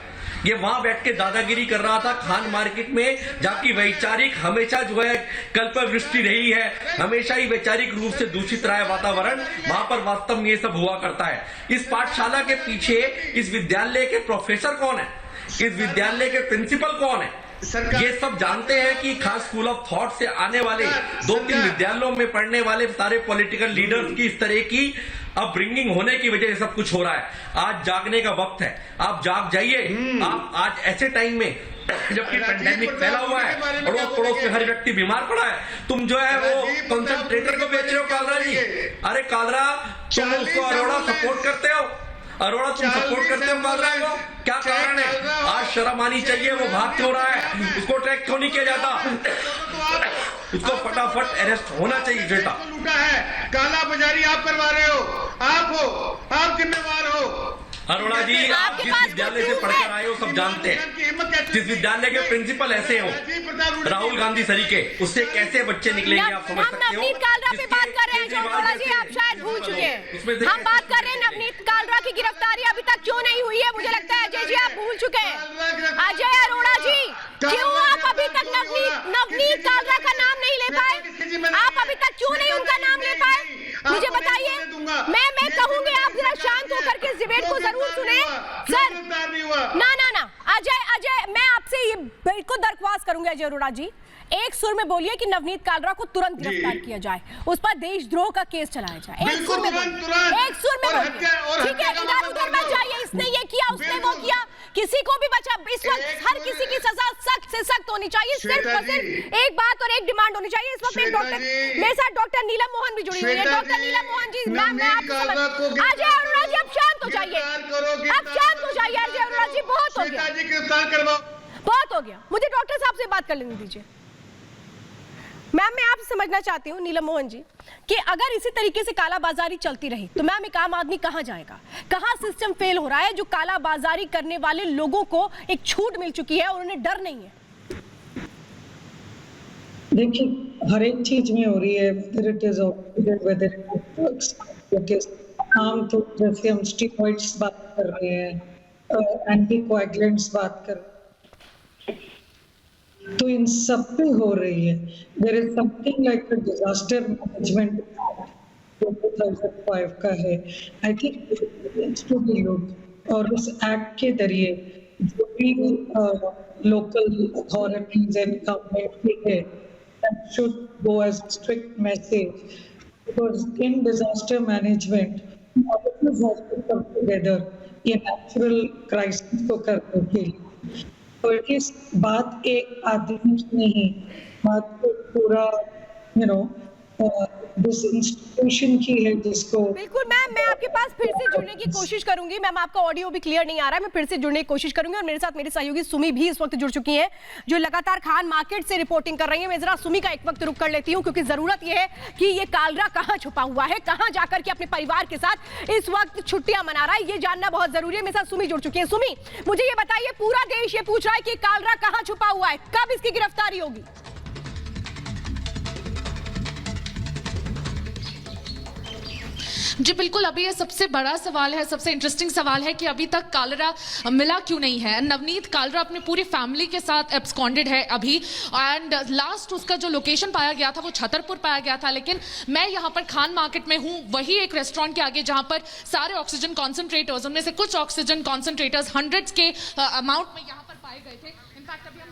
ये वहां बैठ के दादागिरी कर रहा था खान मार्केट में, जबकि वैचारिक हमेशा जो है कल्पवृष्टि रही है, हमेशा ही वैचारिक रूप से दूषित रहा है वातावरण। वहां पर वास्तव में ये सब हुआ करता है। इस पाठशाला के पीछे इस विद्यालय के प्रोफेसर कौन है? इस विद्यालय के प्रिंसिपल कौन है? ये सब जानते हैं कि खास स्कूल ऑफ थॉट से आने वाले 2-3 विद्यालयों में पढ़ने वाले सारे पॉलिटिकल लीडर्स की इस तरह की अपब्रिंगिंग होने की वजह से सब कुछ हो रहा है। आज जागने का वक्त है, आप जाग जाइए। आप आज ऐसे टाइम में जबकि पेंडेमिक फैला हुआ है, अड़ोस पड़ोस में हर व्यक्ति बीमार पड़ा है, तुम जो है वो कंसंट्रेटर को बेच रहे हो कालरा जी। अरे कालरा, तुम उसको अरोड़ा सपोर्ट करते हो? अरोड़ा तुम सपोर्ट करते हो कालरा को? क्या कारण है? आज शर्म आनी चाहिए। वो भाग क्यों रहा है? उसको ट्रैक क्यों नहीं किया जाता? उसको फटाफट अरेस्ट होना चाहिए। श्वेता, लूटा है, काला बाजारी आप करवा रहे हो, आप जिम्मेवार हो। अरोड़ा जी, आप जिस विद्यालय से पढ़कर आए हो सब जानते हैं। जिस विद्यालय के प्रिंसिपल ऐसे हो, राहुल गांधी सरीके, उससे कैसे बच्चे निकलेंगे आप समझ सकते हो। नवनीत कालरा पे बात कर रहे हैं जो अरोड़ा जी आप शायद भूल चुके हैं। हम बात कर रहे हैं नवनीत कालरा की गिरफ्तारी अभी तक क्यों नहीं हुई है। मुझे लगता है अजय जी आप भूल चुके हैं। अजय अरोड़ा जी, क्यों आप अभी तक नवनीत कालरा का नाम नहीं ले पाए? आप अभी तक क्यों नहीं उनका नाम ले पाए? मुझे बताइए। मैं कहूंगी आप जरा शांत होकर के डिबेट को जरूर सुने। सर, ना अजय, मैं आपसे ये बिल्कुल दरख्वास्त करूंगी अजय अरोड़ा जी, एक सुर में बोलिए कि नवनीत कालरा को तुरंत गिरफ्तार किया जाए, उस पर देशद्रोह का केस चलाया जाए। एक सुर में बोलिए, ठीक है? इधर उधर मत जाइए। इसने ये किया, उसने वो किया, किसी को भी बचा। इस वक्त हर किसी की सजा सख्त से सख्त होनी चाहिए। सिर्फ और सिर्फ एक बात और एक डिमांड होनी चाहिए। इस वक्त मेरे साथ डॉक्टर नीलम मोहन भी जुड़ी हुई है। डॉक्टर नीलम मोहन जी, मैं आपको अजय अरोड़ा जी, आप शांत हो जाइए, आप शांत हो जाइए। अजय अरोड़ा जी, बहुत हो गया, बहुत हो गया। मुझे डॉक्टर साहब से बात कर लेने दीजिए। मैम, मैं आपसे समझना चाहती हूँ नीलम मोहन जी कि अगर इसी तरीके से कालाबाजारी चलती रही तो मैम एक आम आदमी कहाँ जाएगा? कहाँ सिस्टम फेल हो रहा है जो कालाबाजारी करने वाले लोगों को एक छूट मिल चुकी है और उन्हें डर नहीं है? देखिए, हर एक चीज में हो रही है। तो जैसे हम स्टेरॉइड्स बात कर रहे हैं, एंटीकोएगुलेंट्स बात कर रहे हैं, तो इन सब पे हो रही है। There is something like a disaster management 2005 का है। I think to be look, और उस एक्ट के जरिए जो भी लोकल अथॉरिटीज एंड गवर्नमेंट है, that should go as a strict message, because in disaster management officers have to come together ये natural crisis को करने के लिए। तो इस बात एक आदमी की नहीं, बात तो पूरा जिस इंस्टीट्यूशन की है जिसको। बिल्कुल मैम, मैं आपके पास फिर से जुड़ने की कोशिश करूंगी। मैम, आपका ऑडियो भी क्लियर नहीं आ रहा है, मैं फिर से जुड़ने की कोशिश करूंगी। और मेरे साथ मेरी सहयोगी सुमी भी इस वक्त जुड़ चुकी हैं जो लगातार खान मार्केट से रिपोर्टिंग कर रही है। मैं जरा सुमी का एक वक्त रुक कर लेती हूँ, क्योंकि जरूरत यह है कि ये कालरा कहाँ छुपा हुआ है, कहाँ जाकर के अपने परिवार के साथ इस वक्त छुट्टियां मना रहा है, ये जानना बहुत जरूरी है। मेरे साथ सुमी जुड़ चुकी है। सुमी, मुझे ये बताइए, पूरा देश ये पूछ रहा है कि कालरा कहाँ छुपा हुआ है, कब इसकी गिरफ्तारी होगी? जी बिल्कुल, अभी ये सबसे बड़ा सवाल है, सबसे इंटरेस्टिंग सवाल है कि अभी तक कालरा मिला क्यों नहीं है। नवनीत कालरा अपनी पूरी फैमिली के साथ एब्सकॉन्डेड है अभी, एंड लास्ट उसका जो लोकेशन पाया गया था वो छतरपुर पाया गया था। लेकिन मैं यहाँ पर खान मार्केट में हूँ, वही एक रेस्टोरेंट के आगे जहाँ पर सारे ऑक्सीजन कॉन्सेंट्रेटर्स, उनमें से कुछ ऑक्सीजन कॉन्सेंट्रेटर्स हंड्रेड्स के अमाउंट में यहाँ पर पाए गए थे। इनफैक्ट अभी हम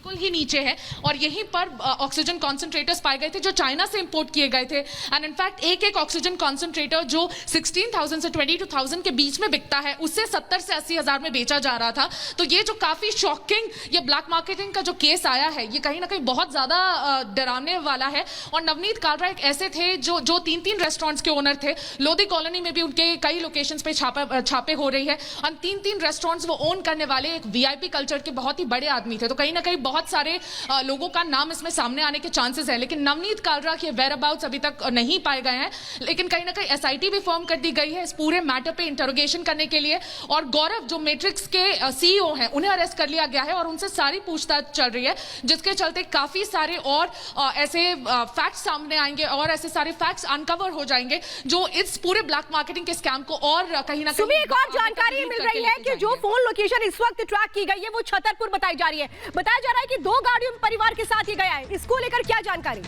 बिल्कुल ही नीचे है और यहीं पर ऑक्सीजन कॉन्सेंट्रेटर्स पाए गए थे जो चाइना से इंपोर्ट किए गए थे। एंड इनफैक्ट एक ऑक्सीजन कॉन्सेंट्रेटर जो 16,000 से 22,000 के बीच में बिकता है, उससे 70 से 80 हज़ार में बेचा जा रहा था। तो ये जो काफ़ी शॉकिंग ये ब्लैक मार्केटिंग का जो केस आया है, ये कहीं ना कहीं बहुत ज़्यादा डराने वाला है। और नवनीत कालरा एक ऐसे थे जो 3 रेस्टोरेंट्स के ओनर थे। लोधी कॉलोनी में भी उनके कई लोकेशंस पे छापे हो रही है और 3 रेस्टोरेंट्स वो ओन करने वाले एक VIP कल्चर के बहुत ही बड़े आदमी थे। तो कहीं ना कहीं बहुत सारे लोगों का नाम इसमें सामने आने के चांसेस है। लेकिन नवनीत कालरा के वेयरअबाउट्स अभी तक नहीं पाए गए हैं। लेकिन कहीं ना कहीं SIT भी फॉर्म कर दी गई है इस पूरे मैटर पे इंटरोगेशन करने के लिए। और गौरव जो मैट्रिक्स के CEO हैं, उन्हें अरेस्ट कर लिया गया है और उनसे सारी पूछताछ चल रही है, जिसके चलते काफी सारे और ऐसे फैक्ट्स सामने आएंगे और ऐसे सारे फैक्ट्स अनकवर हो जाएंगे जो इस पूरे ब्लैक मार्केटिंग के स्कैम को और कहीं ना कहीं एक और जानकारी मिल रही है कि जो फोन लोकेशन इस वक्त ट्रैक की गई है वो छतरपुर बताई जा रही है। बताया जा रहा है कि 2 गाड़ियों में परिवार के साथ ही गया है। इसको लेकर क्या जानकारी?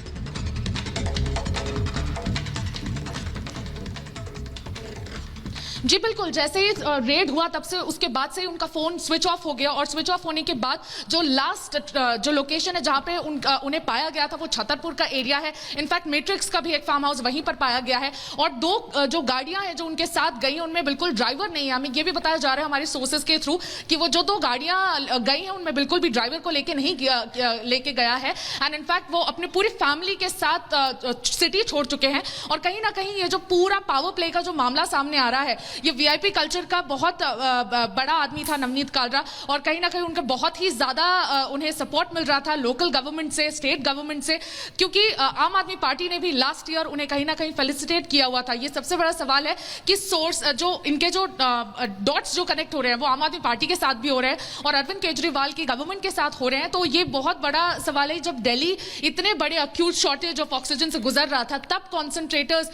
जी बिल्कुल, जैसे ही रेड हुआ तब से उसके बाद से उनका फोन स्विच ऑफ हो गया और स्विच ऑफ होने के बाद जो लास्ट जो लोकेशन है जहां पे उन्हें पाया गया था वो छतरपुर का एरिया है। इनफैक्ट मैट्रिक्स का भी एक फार्म हाउस वहीं पर पाया गया है। और 2 जो गाड़ियां हैं जो उनके साथ गई हैं उनमें बिल्कुल ड्राइवर नहीं है। हमें ये भी बताया जा रहा है हमारे सोर्सेज के थ्रू कि वो जो 2 गाड़ियां गई हैं उनमें बिल्कुल भी ड्राइवर को लेके नहीं लेके गया है। एंड इनफैक्ट वो अपनी पूरी फैमिली के साथ सिटी छोड़ चुके हैं। और कहीं ना कहीं ये जो पूरा पावर प्ले का जो मामला सामने आ रहा है, ये VIP कल्चर का बहुत बड़ा आदमी था नवनीत कालरा और कहीं ना कहीं उनका बहुत ही ज्यादा उन्हें सपोर्ट मिल रहा था लोकल गवर्नमेंट से, स्टेट गवर्नमेंट से, क्योंकि आम आदमी पार्टी ने भी लास्ट ईयर उन्हें कहीं ना कहीं फेलिसिटेट किया हुआ था। ये सबसे बड़ा सवाल है कि सोर्स जो इनके जो डॉट्स जो कनेक्ट हो रहे हैं वो आम आदमी पार्टी के साथ भी हो रहे हैं और अरविंद केजरीवाल की गवर्नमेंट के साथ हो रहे हैं। तो ये बहुत बड़ा सवाल है। जब दिल्ली इतने बड़े अक्यूट शॉर्टेज ऑफ ऑक्सीजन से गुजर रहा था, तब कॉन्सेंट्रेटर्स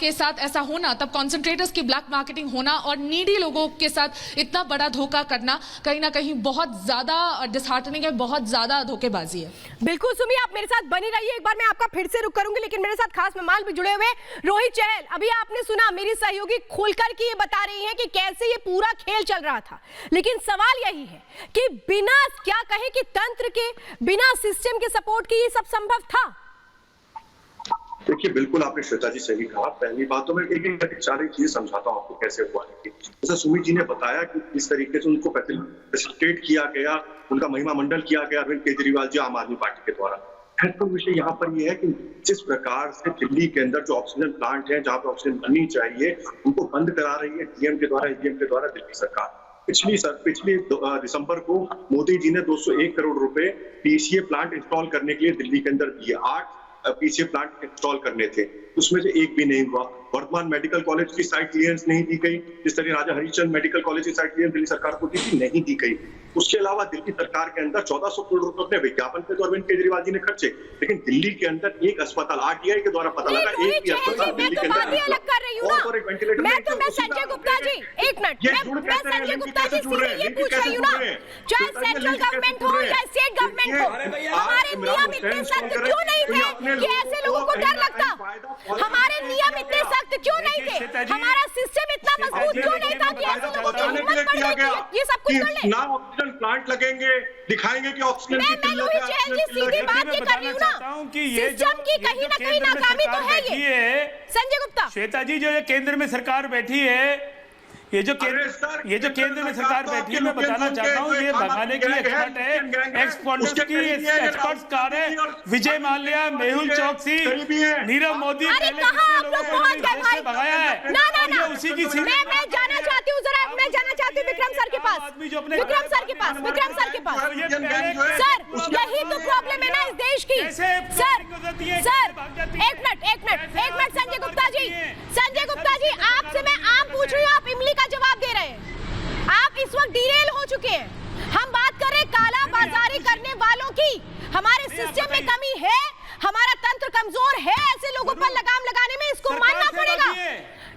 के साथ ऐसा होना, तब कॉन्सेंट्रेटर्स की ब्लैक मार्केटिंग होना और नीडी लोगों के साथ इतना बड़ा धोखा करना कहीं ना कहीं बहुत ज्यादा डिसहार्टनिंग है, बहुत ज्यादा धोखेबाजी है। बिल्कुल सुमी, आप मेरे साथ बनी रहिए। एक बार मैं आपका फिर से रुक करूंगी, लेकिन मेरे साथ खास मेहमान भी जुड़े हुए। रोहित चहल, अभी आपने सुना मेरी सहयोगी खोलकर की ये बता रही है कि कैसे ये पूरा खेल चल रहा था। लेकिन सवाल यही है कि बिना क्या कहे कि तंत्र के, बिना सिस्टम के सपोर्ट के ये सब संभव था? देखिए, बिल्कुल आपने श्वेता जी सही कहा। पहली बात तो मैं एक सारी चीजें समझाता हूँ आपको कैसे हुआ है। जैसा सुमित जी ने बताया कि किस तरीके से उनको फैसिलिटेट किया गया, उनका महिमा मंडल किया गया अरविंद केजरीवाल जी आम आदमी पार्टी के द्वारा। तो विषय यहाँ पर यह है कि जिस प्रकार से दिल्ली के अंदर जो ऑक्सीजन प्लांट है जहाँ पे ऑक्सीजन बननी चाहिए, उनको बंद करा रही है DM के द्वारा, SDM के द्वारा दिल्ली सरकार। पिछली दिसंबर को मोदी जी ने 201 करोड़ रुपए PCA प्लांट इंस्टॉल करने के लिए दिल्ली के अंदर दिए। 8 PCA प्लांट इंस्टॉल करने थे, उसमें से एक भी नहीं हुआ। वर्तमान मेडिकल कॉलेज की साइट क्लियरेंस नहीं दी गई, जिस तरह राजा हरिश्चंद्र मेडिकल कॉलेज की साइट क्लियरेंस दिल्ली सरकार को दी थी, नहीं दी गई। उसके अलावा दिल्ली सरकार के अंदर 1400 करोड़ रुपए अपने विज्ञापन पे तो अरविंद केजरीवाल जी ने खर्चे, लेकिन दिल्ली के अंदर एक अस्पताल RTI के द्वारा पता लगा, एक भी अस्पताल दिल्ली के अंदर अलग कर रही हूं और एक वेंटिलेटर। मैं संजय गुप्ता जी, एक मिनट, मैं संजय गुप्ता जी से ये पूछ रही हूं ना, चाहे सेंट्रल गवर्नमेंट हो या स्टेट गवर्नमेंट हो, हमारे नियम इतने सख्त क्यों नहीं थे कि ऐसे लोगों को डर लगता? हमारे नियम इतने सख्त क्यों नहीं थे? हमारा सिस्टम इतना मजबूत क्यों नहीं था कि ऐसे लोगों की हिम्मत पड़ गई कि ये सब कुछ कर ले? ना ऑक्सीजन प्लांट लगेंगे, दिखाएंगे कि ऑक्सीजन की किल्लत है। सीधी बात ये कर रही हूं ना, सिस्टम की कहीं ना कहीं नाकामी तो है ये। संजय गुप्ता, श्वेता जी, जो केंद्र में सरकार बैठी है, ये जो केंद्र में सरकार बैठी है, मैं बताना चाहता हूँ ये भगाने की एक्सपर्ट है, एक्सपर्ट्स कार है विजय माल्या, मेहुल चौकसी, नीरव मोदी, भगाया है। उसी की मैं जाना चाहती हूँ, जरा मैं जाना चाहती हूँ विक्रम सर के पास, विक्रम सर के पास, विक्रम सर के पास। सर, यही तो प्रॉब्लम है ना इस देश की। सर, एक मिनट संजय गुप्ता जी, आपसे मैं आम पूछ रही हूँ, आप इमली का जवाब दे रहे हैं। आप इस वक्त डिरेल हो चुके हैं। हम बात कर रहे हैं काला बाजारी करने वालों की। हमारे सिस्टम में कमी है, हमारा तंत्र कमजोर है ऐसे लोगों पर लगाम लगाने में, इसको मानना पड़ेगा,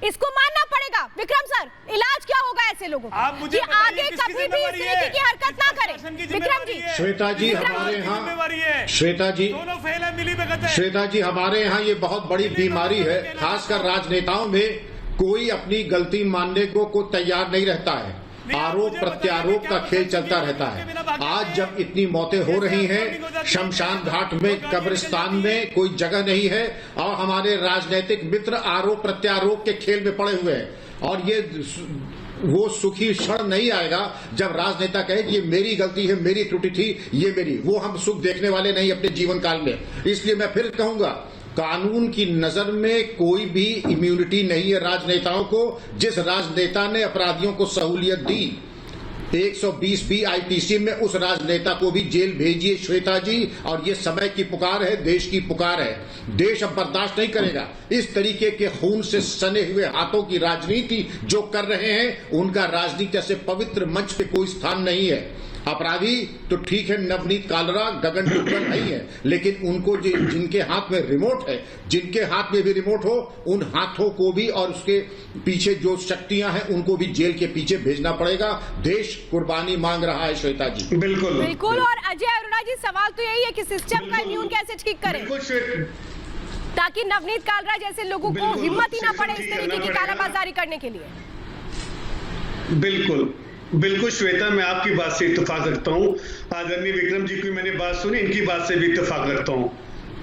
इसको मानना पड़ेगा। विक्रम सर, इलाज क्या होगा ऐसे लोगों का कि आगे कभी भी इस तरीके की हरकत ना करें? विक्रम जी, श्वेता जी हमारे यहाँ, श्वेता जी हमारे यहाँ ये बहुत बड़ी बीमारी है, खासकर राजनेताओं में कोई अपनी गलती मानने को तैयार नहीं रहता है, आरोप प्रत्यारोप का खेल चलता रहता है। आज जब इतनी मौतें हो रही हैं, शमशान घाट में, कब्रिस्तान में कोई जगह नहीं है और हमारे राजनीतिक मित्र आरोप प्रत्यारोप के खेल में पड़े हुए हैं, और ये वो सुखी क्षण नहीं आएगा जब राजनेता कहे कि ये मेरी गलती है, मेरी त्रुटि थी, ये मेरी, वो हम सुख देखने वाले नहीं अपने जीवन काल में। इसलिए मैं फिर कहूंगा, कानून की नजर में कोई भी इम्यूनिटी नहीं है राजनेताओं को। जिस राजनेता ने अपराधियों को सहूलियत दी 120 आईपीसी में, उस राजनेता को भी जेल भेजिए श्वेता जी, और ये समय की पुकार है, देश की पुकार है। देश अब बर्दाश्त नहीं करेगा इस तरीके के खून से सने हुए हाथों की राजनीति जो कर रहे हैं, उनका राजनीति से पवित्र मंच पे कोई स्थान नहीं है। अपराधी तो ठीक है, नवनीत कालरा गगन डुग्गन नहीं है, लेकिन उनको जिनके हाथ में रिमोट है, जिनके हाथ में भी रिमोट हो, उन हाथों को भी और उसके पीछे जो शक्तियां हैं उनको भी जेल के पीछे भेजना पड़ेगा। देश कुर्बानी मांग रहा है श्वेता जी। बिल्कुल बिल्कुल। और अजय अरोड़ा जी, सवाल तो यही है कि सिस्टम का इम्यून कैसे ठीक करें ताकि नवनीत कालरा जैसे लोगों को हिम्मत ही ना पड़े इस तरीके की कालाबाजारी करने के लिए। बिल्कुल श्वेता, मैं आपकी बात से इत्तेफाक रखता हूँ। आदरणीय विक्रम जी की मैंने बात सुनी, इनकी बात से भी इत्तेफाक रखता हूँ।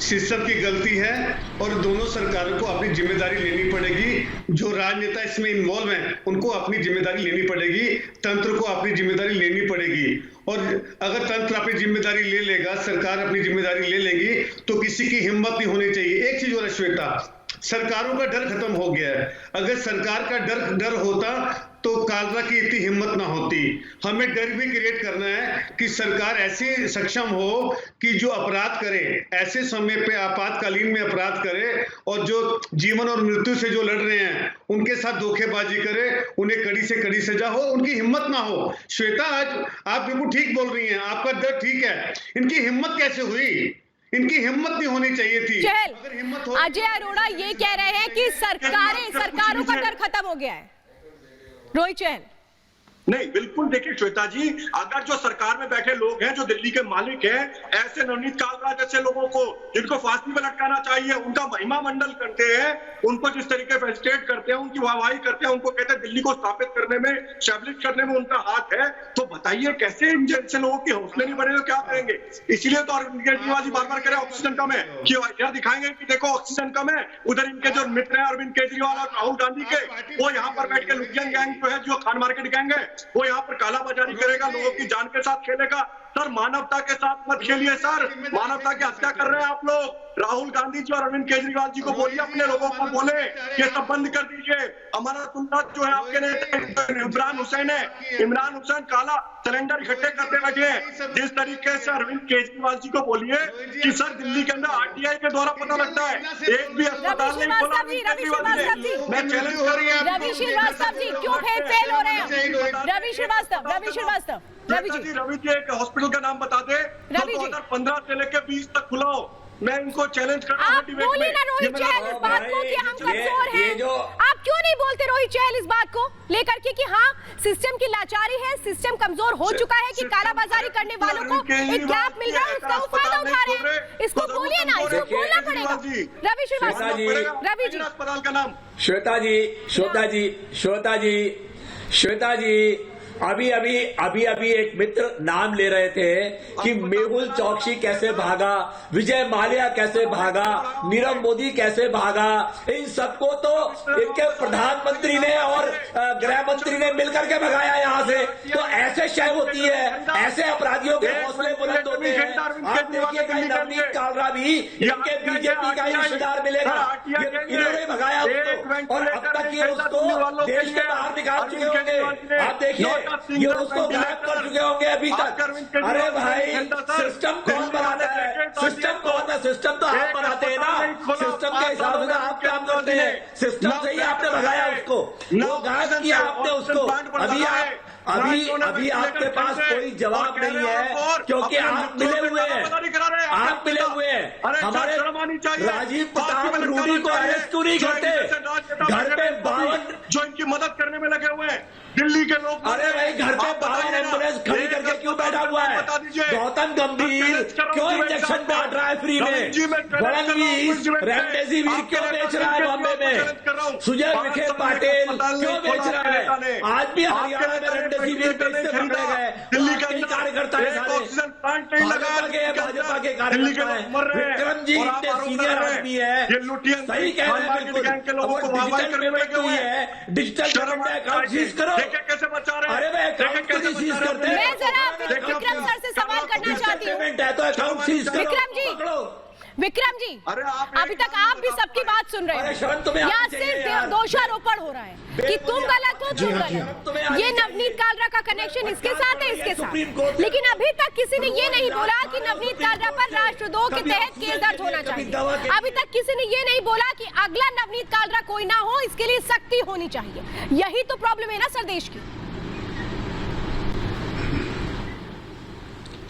सिस्टम की गलती है और दोनों सरकारों को अपनी जिम्मेदारी लेनी पड़ेगी। जो राजनेता इसमें इन्वॉल्व हैं उनको अपनी जिम्मेदारी लेनी पड़ेगी, तंत्र को अपनी जिम्मेदारी लेनी पड़ेगी। और अगर तंत्र अपनी जिम्मेदारी ले लेगा, सरकार अपनी जिम्मेदारी ले लेगी, तो किसी की हिम्मत नहीं होनी चाहिए। एक चीज और है श्वेता, सरकारों का डर खत्म हो गया है। अगर सरकार का डर होता तो कालरा की इतनी हिम्मत ना होती। हमें डर भी क्रिएट करना है कि सरकार ऐसे सक्षम हो कि जो अपराध करे, ऐसे समय पे आपातकालीन में अपराध करे, और जो जीवन और मृत्यु से जो लड़ रहे हैं उनके साथ धोखेबाजी करे, उन्हें कड़ी से कड़ी सजा हो, उनकी हिम्मत ना हो। श्वेता, आज आप बिल्कुल ठीक बोल रही हैं, आपका डर ठीक है, इनकी हिम्मत कैसे हुई? इनकी हिम्मत नहीं होनी चाहिए थी। अगर हिम्मत हो, अजय अरोड़ा ये कह रहे हैं कि सरकारों का डर खत्म हो गया है। रोहित चहल, नहीं, बिल्कुल देखिए श्वेता जी, अगर जो सरकार में बैठे लोग हैं, जो दिल्ली के मालिक हैं, ऐसे नवनीत कालरा जैसे लोगों को जिनको फांसी पर लटकाना चाहिए, उनका महिमा मंडल करते हैं, उनको जिस तरीके से फेलिसिटेट करते हैं, उनकी वाहवाही करते हैं, उनको कहते हैं दिल्ली को स्थापित करने में, स्टैब्लिश करने में उनका हाथ है, तो बताइए कैसे इन जैसे लोगों की हौसले नहीं बढ़े तो क्या करेंगे? इसीलिए तो अरविंद केजरीवाल जी बार बार कह रहे हैं ऑक्सीजन कम है, कि यह दिखाएंगे कि देखो ऑक्सीजन कम है। उधर इनके जो मित्र हैं अरविंद केजरीवाल और राहुल गांधी के, वो यहाँ पर बैठ के लुधियाना गैंग जो है, जो खान मार्केट गैंग है, वो यहाँ पर कालाबाजारी करेगा, लोगों की जान के साथ खेलेगा। सर, मानवता के साथ मत खेलिए सर, मानवता की हत्या कर रहे हैं आप लोग। राहुल गांधी जी और अरविंद केजरीवाल जी को बोलिए, अपने लोगों को बोले ये सब बंद कर दीजिए। अमरनाथ जो है आपके नेता इमरान हुसैन है, इमरान हुसैन काला सिलेंडर इकट्ठे करते बैठे हैं। जिस तरीके से अरविंद केजरीवाल जी को बोलिए कि सर दिल्ली के अंदर आरटीआई के द्वारा पता लगता है, एक भी अस्पताल नहीं खोला अरविंद केजरीवाल जी ने। मैं चैलेंज कर रही हूं रवि श्रीवास्तव जी, क्यों फेल हो रहे हैं? रवि श्रीवास्तव रवि जी एक हॉस्पिटल का नाम बता दे जो 2015 से लेकर 20 तक खुला हो। मैं इनको चैलेंज कर रहा हूं। आप बोलिए ना रोहित चहल इस बात को कि हम कमजोर हैं। आप क्यों नहीं बोलते रोहित चहल इस बात को लेकर के कि हाँ सिस्टम की लाचारी है, सिस्टम कमजोर हो चुका है, कि कालाबाजारी करने वालों को एक गैप मिल रहा है, उसका वो फायदा उठा रहे हैं। इसको बोलिए ना, इसको बोलना पड़ेगा। रवि श्रीवास्तव जी, रवि जी, अस्पताल का नाम श्वेता जी अभी एक मित्र नाम ले रहे थे कि मेहुल चौकसी कैसे भागा, विजय माल्या कैसे भागा, नीरव मोदी कैसे भागा। इन सबको तो इनके प्रधानमंत्री ने और गृह मंत्री ने मिलकर के भगाया यहाँ से। तो ऐसे शय होती है, ऐसे अपराधियों के हौसले बुलंद होते हैं। आप देखिए नवनीत कालरा भी इनके बीजेपी का ही रिश्तेदार मिलेगा, इन्होंने भगाया उसको, और अब तक ये उसको देश के बाहर निकाल चुके होंगे। आप देखिए ये उसको गायब कर चुके होंगे अभी तक। अरे भाई, सिस्टम कौन बनाता है? सिस्टम कौन है? सिस्टम तो आप बनाते हैं ना, सिस्टम के हिसाब से आप काम करते हैं। सिस्टम से ही आपने भगाया उसको, वो गायब किया आपने उसको। अभी आप अभी आपके पास कोई जवाब नहीं है, क्योंकि आप मिले हुए हैं, आप मिले हुए हैं। हमारे राजीव प्रताप रूडी को अरेस्ट क्यों नहीं करते? घर पे 52 जो इनकी मदद करने में लगे हुए हैं, दिल्ली के लोग। अरे भाई, घर पे 52 एम्बुलेंस खड़ी करके क्यों बैठा हुआ है? गौतम गंभीर क्यों इंजेक्शन बांट रहा है फ्री में? बड़ंगी रेमडेसिविर क्यों बेच रहा है बॉम्बे में? सुजय विखे पाटिल क्यों बेच रहा है? आज भी हरियाणा में रेमडेसिविर बेचते पकड़े गए। दिल्ली के कार्यकर्ता है सारे, भाजपा के कार्यकर्ता है। विक्रम जी इतने सीनियर आदमी है, सही कह रहे हैं बिल्कुल। डिजिटल पेमेंट हुई है, डिजिटल पेमेंट अकाउंट सीज करो। कैसे बचा रहे हैं? अरे भाई, अकाउंट को नहीं सीज करते। मैं जरा विक्रम सर से सवाल करना चाहती हूँ। पेमेंट है तो अकाउंट सीज करो। विक्रम जी, अभी तक आप भी सबकी बात सुन रहे हैं। यहाँ सिर्फ दोषारोपण हो रहा है कि तुम गलत हो, तुम गलत। ये नवनीत कालरा का कनेक्शन इसके साथ है, इसके साथ। लेकिन अभी तक किसी ने ये नहीं बोला कि नवनीत कालरा पर राष्ट्रद्रोह के तहत केस दर्ज होना चाहिए। अभी तक किसी ने ये नहीं बोला कि अगला नवनीत कालरा कोई ना हो, इसके लिए सख्ती होनी चाहिए। यही तो प्रॉब्लम है ना सर देश की।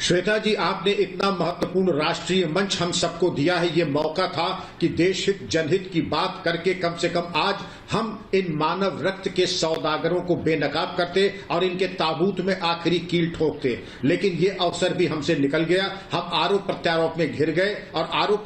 श्वेता जी, आपने इतना महत्वपूर्ण राष्ट्रीय मंच हम सबको दिया है। ये मौका था कि देश हित जनहित की बात करके कम से कम आज हम इन मानव रक्त के सौदागरों को बेनकाब करते और इनके ताबूत में आखिरी कील ठोकते। लेकिन ये अवसर भी हमसे निकल गया। हम आरोप प्रत्यारोप में घिर गए, और आरोप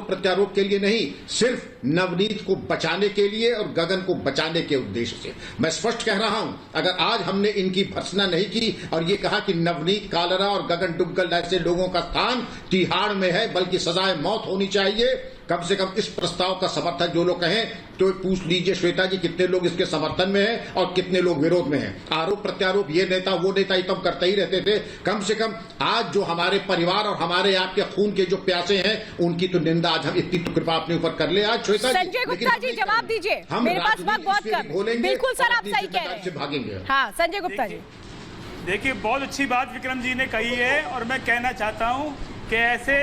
प्रत्यारोप के लिए नहीं, सिर्फ नवनीत को बचाने के लिए और गगन को बचाने के उद्देश्य से। मैं स्पष्ट कह रहा हूं, अगर आज हमने इनकी भर्त्सना नहीं की और ये कहा कि नवनीत कालरा और गगन डुग्गल ऐसे लोगों का स्थान तिहाड़ में है, बल्कि सजाए मौत होनी चाहिए, कम से कम इस प्रस्ताव का समर्थन जो लोग कहें तो पूछ लीजिए श्वेता जी, कितने लोग इसके समर्थन में हैं और कितने लोग विरोध में हैं। आरोप प्रत्यारोप ये नेता वो नेता ही तो हम करते ही रहते थे। कम से कम आज जो हमारे परिवार और हमारे आपके खून के जो प्यासे हैं, उनकी तो निंदा आज हम इतनी तो कृपा अपने ऊपर कर ले आज श्वेता जी। संजय गुप्ता जी जवाब दीजिए, मेरे पास वक्त बहुत कम। बिल्कुल सर, आप सही कह रहे हैं, भागेंगे। हाँ संजय गुप्ता जी। देखिए, बहुत अच्छी बात विक्रम जी ने कही है, और मैं कहना चाहता हूं कि ऐसे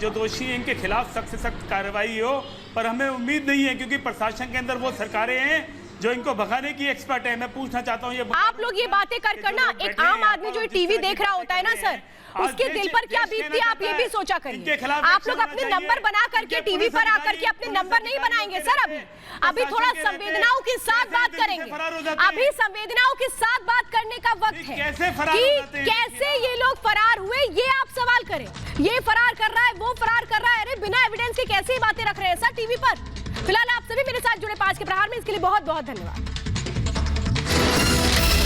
जो दोषी हैं इनके खिलाफ सख्त से सख्त कार्रवाई हो, पर हमें उम्मीद नहीं है, क्योंकि प्रशासन के अंदर वो सरकारें हैं जो इनको भगाने की एक्सपर्ट है। मैं पूछना चाहता हूँ, ये आप लोग ये बातें कर ना, एक आम आदमी जो टीवी देख रहा होता है ना सर, उसके दिल पर क्या बीतती है आप ये भी सोचा करिए। आप लोग अपने नंबर बना करके टीवी पर आकर के अपने नंबर नहीं बनाएंगे सर। अभी थोड़ा संवेदनाओं के साथ बात करेंगे। अभी संवेदनाओं के साथ बात करने का वक्त है कि कैसे ये लोग फरार हुए, ये आप सवाल करें। ये फरार कर रहा है, वो फरार कर रहा है, अरे बिना एविडेंस के कैसे बातें रख रहे हैं सर टीवी पर। फिलहाल आप सभी मेरे साथ जुड़े 5 के प्रहार में, इसके लिए बहुत बहुत धन्यवाद।